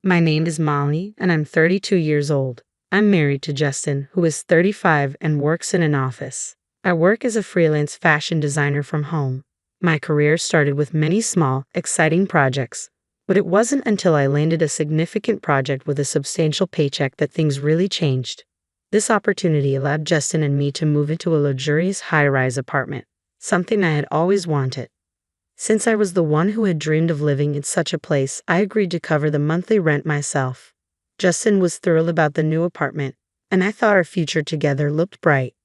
My name is Molly, and I'm 32 years old. I'm married to Justin, who is 35 and works in an office. I work as a freelance fashion designer from home. My career started with many small, exciting projects, but it wasn't until I landed a significant project with a substantial paycheck that things really changed. This opportunity allowed Justin and me to move into a luxurious high-rise apartment, something I had always wanted. Since I was the one who had dreamed of living in such a place, I agreed to cover the monthly rent myself. Justin was thrilled about the new apartment, and I thought our future together looked bright.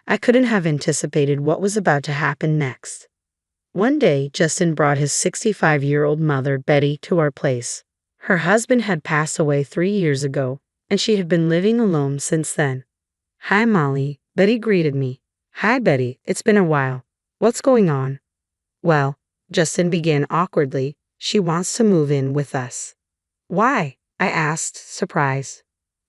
I couldn't have anticipated what was about to happen next. One day, Justin brought his 65-year-old mother, Betty, to our place. Her husband had passed away 3 years ago, and she had been living alone since then. "Hi, Molly," Betty greeted me. "Hi, Betty, it's been a while. What's going on?" "Well," Justin began awkwardly, "she wants to move in with us." "Why?" I asked, surprised.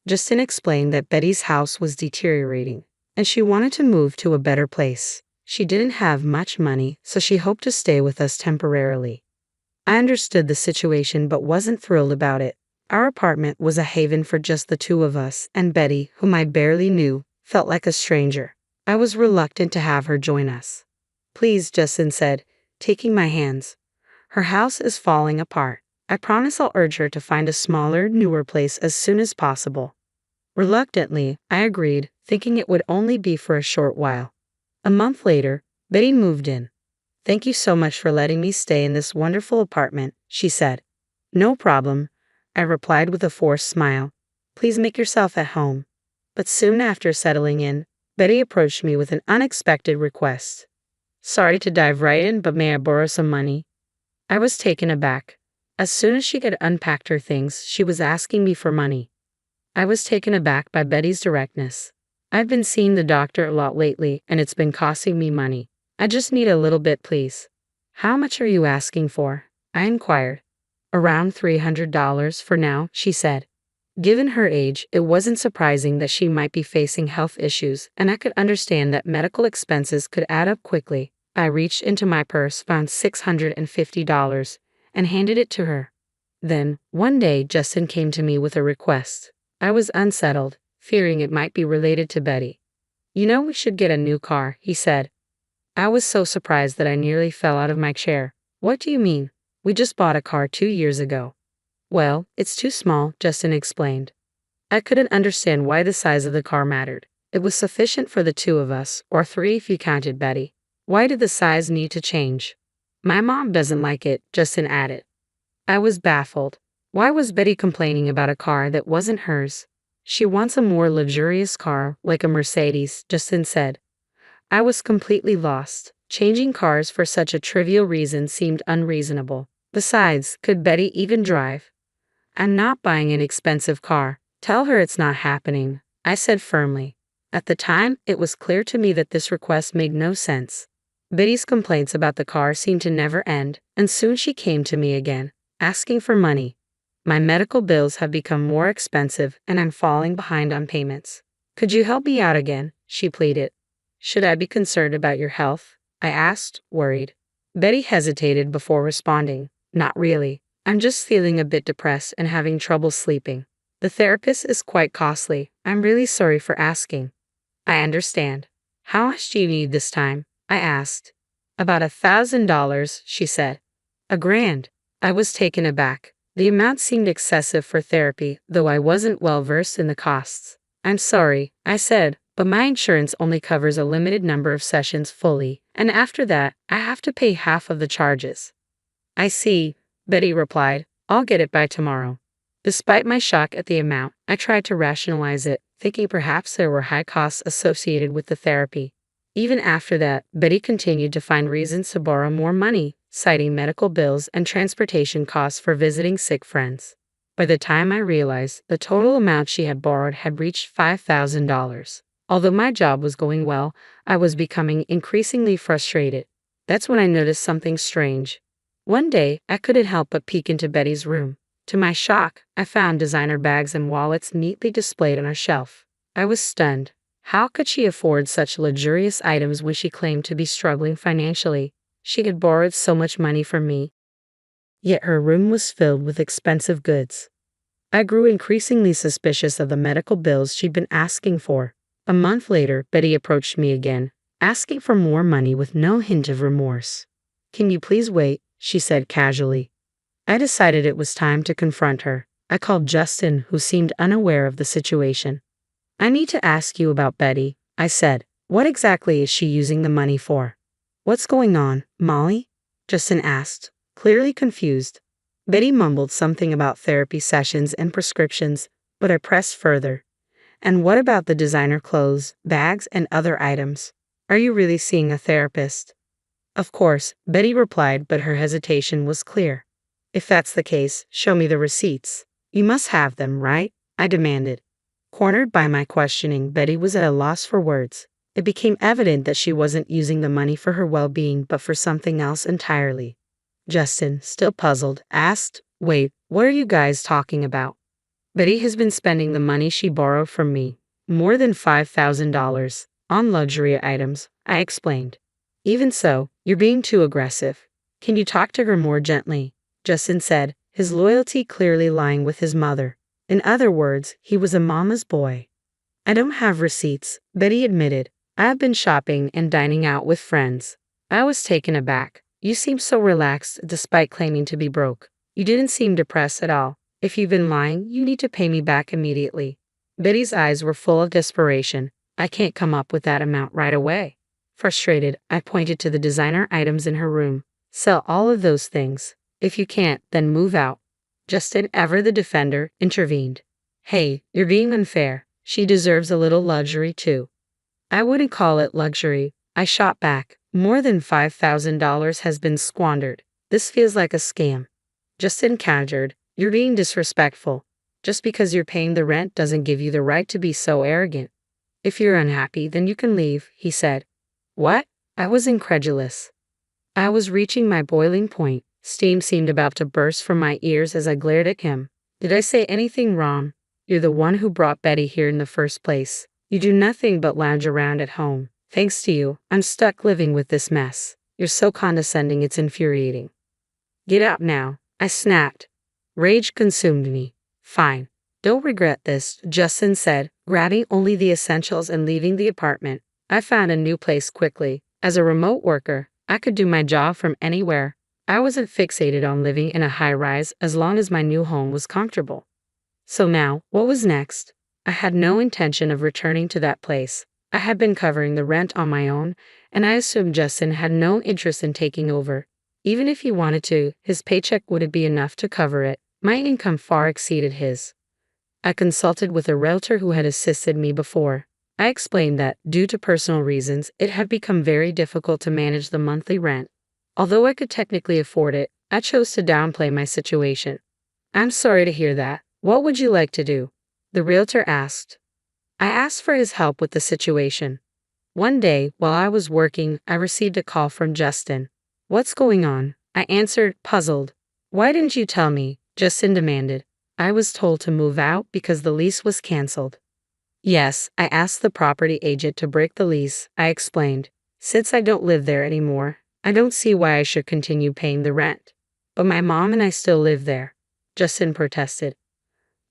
Justin explained that Betty's house was deteriorating, and she wanted to move to a better place. She didn't have much money, so she hoped to stay with us temporarily. I understood the situation but wasn't thrilled about it. Our apartment was a haven for just the two of us, and Betty, whom I barely knew, felt like a stranger. I was reluctant to have her join us. "Please," Justin said, taking my hands. "Her house is falling apart. I promise I'll urge her to find a smaller, newer place as soon as possible." Reluctantly, I agreed, thinking it would only be for a short while. A month later, Betty moved in. "Thank you so much for letting me stay in this wonderful apartment," she said. "No problem," I replied with a forced smile. "Please make yourself at home." But soon after settling in, Betty approached me with an unexpected request. "Sorry to dive right in, but may I borrow some money?" I was taken aback. As soon as she had unpacked her things, she was asking me for money. I was taken aback by Betty's directness. "I've been seeing the doctor a lot lately, and it's been costing me money. I just need a little bit, please." "How much are you asking for?" I inquired. "Around $300 for now," she said. Given her age, it wasn't surprising that she might be facing health issues, and I could understand that medical expenses could add up quickly. I reached into my purse, found $650, and handed it to her. Then, one day, Justin came to me with a request. I was unsettled, fearing it might be related to Betty. "You know, we should get a new car," he said. I was so surprised that I nearly fell out of my chair. "What do you mean? We just bought a car 2 years ago." "Well, it's too small," Justin explained. I couldn't understand why the size of the car mattered. It was sufficient for the two of us, or 3 if you counted Betty. Why did the size need to change? "My mom doesn't like it," Justin added. I was baffled. Why was Betty complaining about a car that wasn't hers? "She wants a more luxurious car, like a Mercedes," Justin said. I was completely lost. Changing cars for such a trivial reason seemed unreasonable. Besides, could Betty even drive? "I'm not buying an expensive car. Tell her it's not happening," I said firmly. At the time, it was clear to me that this request made no sense. Betty's complaints about the car seemed to never end, and soon she came to me again, asking for money. "My medical bills have become more expensive, and I'm falling behind on payments. Could you help me out again?" she pleaded. "Should I be concerned about your health?" I asked, worried. Betty hesitated before responding. "Not really. I'm just feeling a bit depressed and having trouble sleeping. The therapist is quite costly. I'm really sorry for asking." "I understand. How much do you need this time?" I asked. "About $1,000, she said. $1,000. I was taken aback. The amount seemed excessive for therapy, though I wasn't well versed in the costs. "I'm sorry," I said, "but my insurance only covers a limited number of sessions fully, and after that, I have to pay half of the charges." "I see," Betty replied. "I'll get it by tomorrow." Despite my shock at the amount, I tried to rationalize it, thinking perhaps there were high costs associated with the therapy. Even after that, Betty continued to find reasons to borrow more money, citing medical bills and transportation costs for visiting sick friends. By the time I realized, the total amount she had borrowed had reached $5,000. Although my job was going well, I was becoming increasingly frustrated. That's when I noticed something strange. One day, I couldn't help but peek into Betty's room. To my shock, I found designer bags and wallets neatly displayed on a shelf. I was stunned. How could she afford such luxurious items when she claimed to be struggling financially? She had borrowed so much money from me. yet her room was filled with expensive goods. I grew increasingly suspicious of the medical bills she'd been asking for. A month later, Betty approached me again, asking for more money with no hint of remorse. "Can you please wait?" she said casually. I decided it was time to confront her. I called Justin, who seemed unaware of the situation. "I need to ask you about Betty," I said. "What exactly is she using the money for?" "What's going on, Molly?" Justin asked, clearly confused. Betty mumbled something about therapy sessions and prescriptions, but I pressed further. "And what about the designer clothes, bags, and other items? Are you really seeing a therapist?" "Of course," Betty replied, but her hesitation was clear. "If that's the case, show me the receipts. You must have them, right?" I demanded. Cornered by my questioning, Betty was at a loss for words. It became evident that she wasn't using the money for her well-being but for something else entirely. Justin, still puzzled, asked, "Wait, what are you guys talking about?" "Betty has been spending the money she borrowed from me, more than $5,000, on luxury items," I explained. "Even so, you're being too aggressive. Can you talk to her more gently?" Justin said, his loyalty clearly lying with his mother. In other words, he was a mama's boy. "I don't have receipts," Betty admitted. "I have been shopping and dining out with friends." I was taken aback. "You seem so relaxed despite claiming to be broke. You didn't seem depressed at all. If you've been lying, you need to pay me back immediately." Betty's eyes were full of desperation. "I can't come up with that amount right away." Frustrated, I pointed to the designer items in her room. "Sell all of those things. If you can't, then move out." Justin, ever the defender, intervened. "Hey, you're being unfair. She deserves a little luxury too." "I wouldn't call it luxury," I shot back. "More than $5,000 has been squandered. This feels like a scam." Justin countered, "You're being disrespectful. Just because you're paying the rent doesn't give you the right to be so arrogant." "If you're unhappy, then you can leave," he said. "What?" I was incredulous. I was reaching my boiling point. Steam seemed about to burst from my ears as I glared at him. "Did I say anything wrong? You're the one who brought Betty here in the first place. You do nothing but lounge around at home. Thanks to you, I'm stuck living with this mess. You're so condescending, it's infuriating." "Get out now," I snapped. Rage consumed me. "Fine. Don't regret this," Justin said, grabbing only the essentials and leaving the apartment. I found a new place quickly. As a remote worker, I could do my job from anywhere. I wasn't fixated on living in a high-rise as long as my new home was comfortable. So now, what was next? I had no intention of returning to that place. I had been covering the rent on my own, and I assumed Justin had no interest in taking over. Even if he wanted to, his paycheck wouldn't be enough to cover it. My income far exceeded his. I consulted with a realtor who had assisted me before. I explained that, due to personal reasons, it had become very difficult to manage the monthly rent. Although I could technically afford it, I chose to downplay my situation. "I'm sorry to hear that. What would you like to do?" the realtor asked. I asked for his help with the situation. One day, while I was working, I received a call from Justin. "What's going on?" I answered, puzzled. "Why didn't you tell me?" Justin demanded. "I was told to move out because the lease was canceled." "Yes, I asked the property agent to break the lease," I explained. "Since I don't live there anymore, I don't see why I should continue paying the rent." "But my mom and I still live there," Justin protested.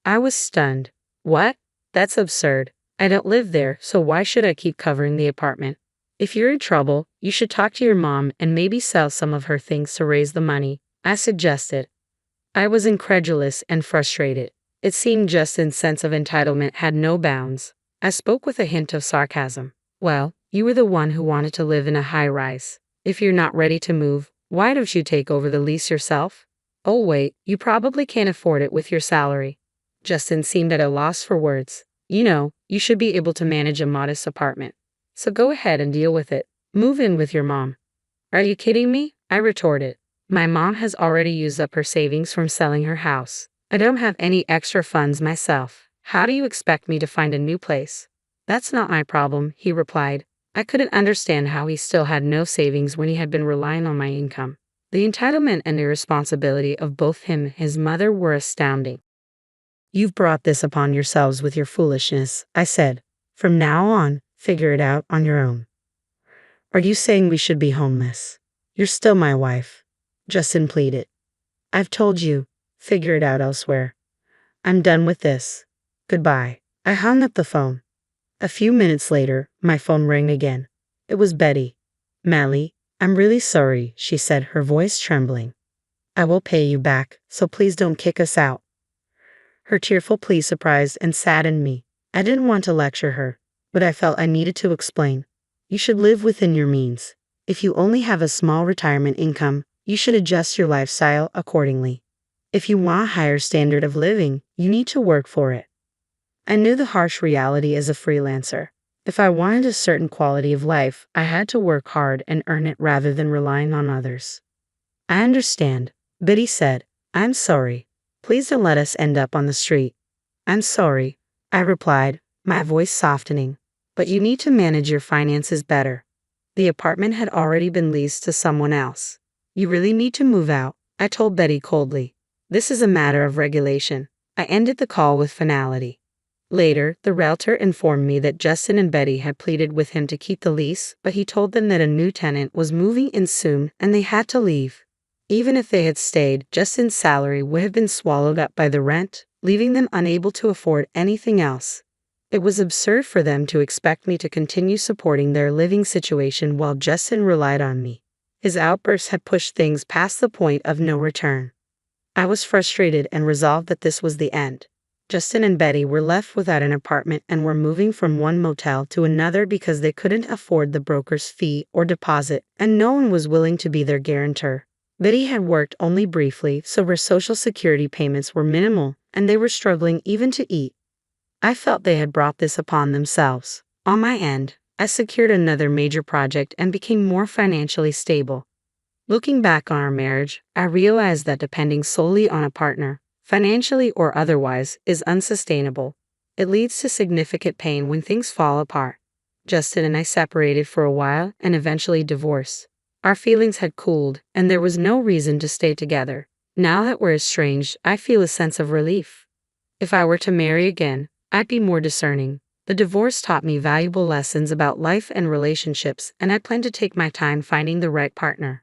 I was stunned. "What? That's absurd. I don't live there, so why should I keep covering the apartment? If you're in trouble, you should talk to your mom and maybe sell some of her things to raise the money," I suggested. I was incredulous and frustrated. It seemed Justin's sense of entitlement had no bounds. I spoke with a hint of sarcasm. "Well, you were the one who wanted to live in a high-rise. If you're not ready to move, why don't you take over the lease yourself?" "Oh wait, you probably can't afford it with your salary." Justin seemed at a loss for words. You should be able to manage a modest apartment. So go ahead and deal with it. Move in with your mom." "Are you kidding me?" I retorted. "My mom has already used up her savings from selling her house. I don't have any extra funds myself. How do you expect me to find a new place?" "That's not my problem," he replied. I couldn't understand how he still had no savings when he had been relying on my income. The entitlement and irresponsibility of both him and his mother were astounding. "You've brought this upon yourselves with your foolishness," I said. "From now on, figure it out on your own." "Are you saying we should be homeless? You're still my wife," Justin pleaded. I've told you. Figure it out elsewhere. I'm done with this. Goodbye. I hung up the phone. A few minutes later, my phone rang again. It was Betty. Mally, I'm really sorry, she said, her voice trembling. I will pay you back, so please don't kick us out. Her tearful plea surprised and saddened me. I didn't want to lecture her, but I felt I needed to explain. You should live within your means. If you only have a small retirement income, you should adjust your lifestyle accordingly. If you want a higher standard of living, you need to work for it. I knew the harsh reality as a freelancer. If I wanted a certain quality of life, I had to work hard and earn it rather than relying on others. I understand, Betty said. I'm sorry. Please don't let us end up on the street. I'm sorry, I replied, my voice softening. But you need to manage your finances better. The apartment had already been leased to someone else. You really need to move out, I told Betty coldly. This is a matter of regulation. I ended the call with finality. Later, the realtor informed me that Justin and Betty had pleaded with him to keep the lease, but he told them that a new tenant was moving in soon and they had to leave. Even if they had stayed, Justin's salary would have been swallowed up by the rent, leaving them unable to afford anything else. It was absurd for them to expect me to continue supporting their living situation while Justin relied on me. His outbursts had pushed things past the point of no return. I was frustrated and resolved that this was the end. Justin and Betty were left without an apartment and were moving from one motel to another because they couldn't afford the broker's fee or deposit, and no one was willing to be their guarantor. Betty had worked only briefly, so her Social Security payments were minimal, and they were struggling even to eat. I felt they had brought this upon themselves. On my end, I secured another major project and became more financially stable. Looking back on our marriage, I realized that depending solely on a partner, financially or otherwise, is unsustainable. It leads to significant pain when things fall apart. Justin and I separated for a while and eventually divorced. Our feelings had cooled, and there was no reason to stay together. Now that we're estranged, I feel a sense of relief. If I were to marry again, I'd be more discerning. The divorce taught me valuable lessons about life and relationships, and I plan to take my time finding the right partner.